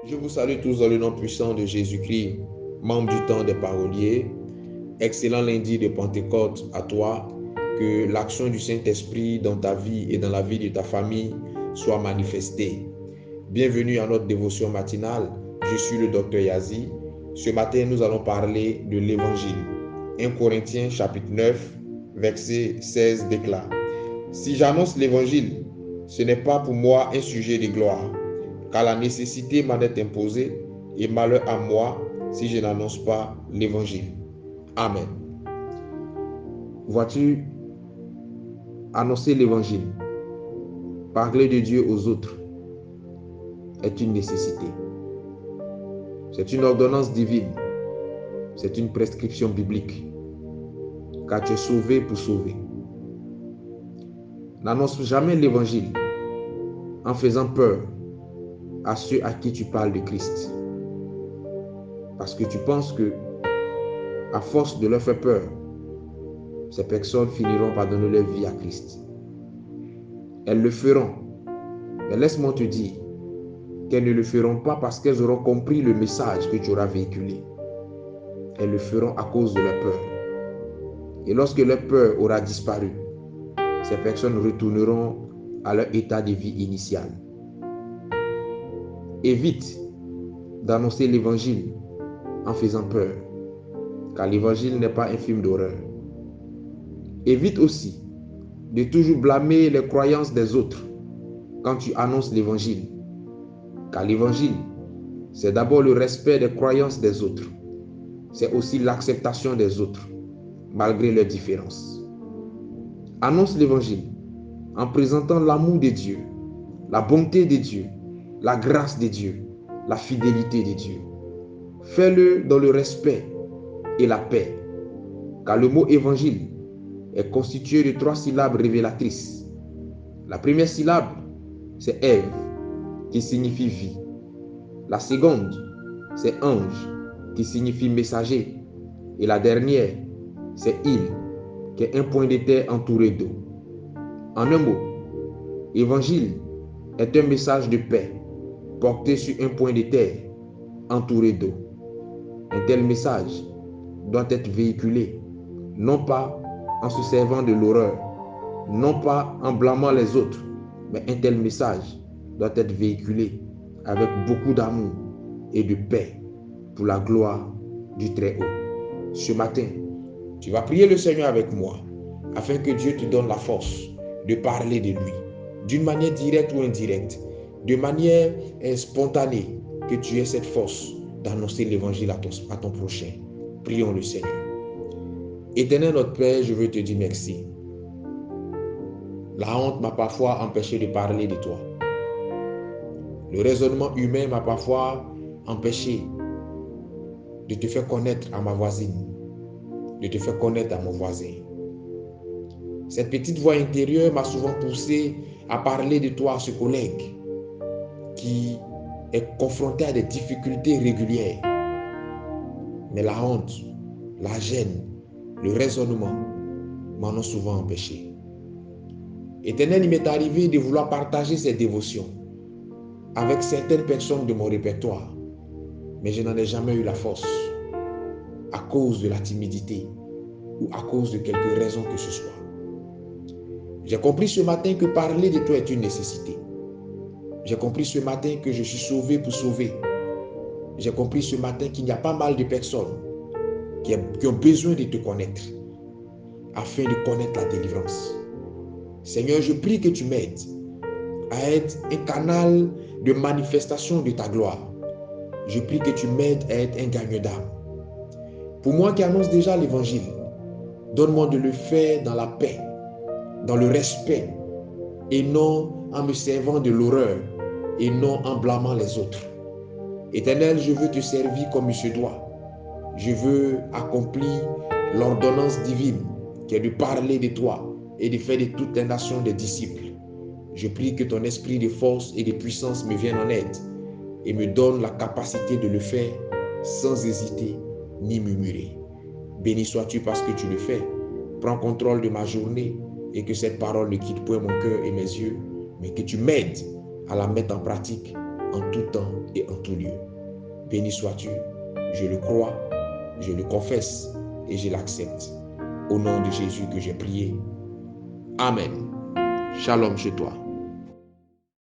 Je vous salue tous dans le nom puissant de Jésus-Christ, membre du temps des paroliers. Excellent lundi de Pentecôte à toi. Que l'action du Saint-Esprit dans ta vie et dans la vie de ta famille soit manifestée. Bienvenue à notre dévotion matinale. Je suis le docteur Yazi. Ce matin, nous allons parler de l'Évangile. 1 Corinthiens chapitre 9, verset 16 déclare: Si j'annonce l'Évangile, ce n'est pas pour moi un sujet de gloire, car la nécessité m'en est imposée, et malheur à moi si je n'annonce pas l'Évangile. Amen. Vois-tu, annoncer l'Évangile, parler de Dieu aux autres, est une nécessité. C'est une ordonnance divine. C'est une prescription biblique. Car tu es sauvé pour sauver. N'annonce jamais l'Évangile en faisant peur à ceux à qui tu parles de Christ. Parce que tu penses que, à force de leur faire peur, ces personnes finiront par donner leur vie à Christ. Elles le feront. Mais laisse-moi te dire qu'elles ne le feront pas parce qu'elles auront compris le message que tu auras véhiculé. Elles le feront à cause de leur peur. Et lorsque leur peur aura disparu, ces personnes retourneront à leur état de vie initial. Évite d'annoncer l'Évangile en faisant peur, car l'Évangile n'est pas un film d'horreur. Évite aussi de toujours blâmer les croyances des autres quand tu annonces l'Évangile, car l'Évangile, c'est d'abord le respect des croyances des autres. C'est aussi l'acceptation des autres, malgré leurs différences. Annonce l'Évangile en présentant l'amour de Dieu, la bonté de Dieu, la grâce de Dieu, la fidélité de Dieu. Fais-le dans le respect et la paix, car le mot évangile est constitué de 3 syllabes révélatrices. La première syllabe, c'est Ève, qui signifie vie. La seconde, c'est ange, qui signifie messager. Et la dernière, c'est île, qui est un point de terre entouré d'eau. En un mot, évangile est un message de paix porté sur un point de terre entouré d'eau. Un tel message doit être véhiculé, non pas en se servant de l'horreur, non pas en blâmant les autres, mais un tel message doit être véhiculé avec beaucoup d'amour et de paix pour la gloire du Très-Haut. Ce matin, tu vas prier le Seigneur avec moi afin que Dieu te donne la force de parler de lui d'une manière directe ou indirecte, de manière spontanée, que tu aies cette force d'annoncer l'évangile à ton prochain. Prions le Seigneur. Éternel notre Père, je veux te dire merci. La honte m'a parfois empêché de parler de toi. Le raisonnement humain m'a parfois empêché de te faire connaître à ma voisine, de te faire connaître à mon voisin. Cette petite voix intérieure m'a souvent poussé à parler de toi à ce collègue qui est confronté à des difficultés régulières. Mais la honte, la gêne, le raisonnement m'en ont souvent empêché. Éternel, il m'est arrivé de vouloir partager ces dévotions avec certaines personnes de mon répertoire, mais je n'en ai jamais eu la force à cause de la timidité ou à cause de quelque raison que ce soit. J'ai compris ce matin que parler de toi est une nécessité. J'ai compris ce matin que je suis sauvé pour sauver. J'ai compris ce matin qu'il y a pas mal de personnes qui ont besoin de te connaître afin de connaître la délivrance. Seigneur, je prie que tu m'aides à être un canal de manifestation de ta gloire. Je prie que tu m'aides à être un gagnant d'âme. Pour moi qui annonce déjà l'évangile, donne-moi de le faire dans la paix, dans le respect, et non en me servant de l'horreur, et non en blâmant les autres. Éternel, je veux te servir comme il se doit. Je veux accomplir l'ordonnance divine qui est de parler de toi et de faire de toutes les nations des disciples. Je prie que ton esprit de force et de puissance me vienne en aide et me donne la capacité de le faire sans hésiter ni murmurer. Béni sois-tu parce que tu le fais. Prends contrôle de ma journée et que cette parole ne quitte point mon cœur et mes yeux, mais que tu m'aides à la mettre en pratique en tout temps et en tout lieu. Béni sois-tu, je le crois, je le confesse et je l'accepte. Au nom de Jésus que j'ai prié. Amen. Shalom chez toi.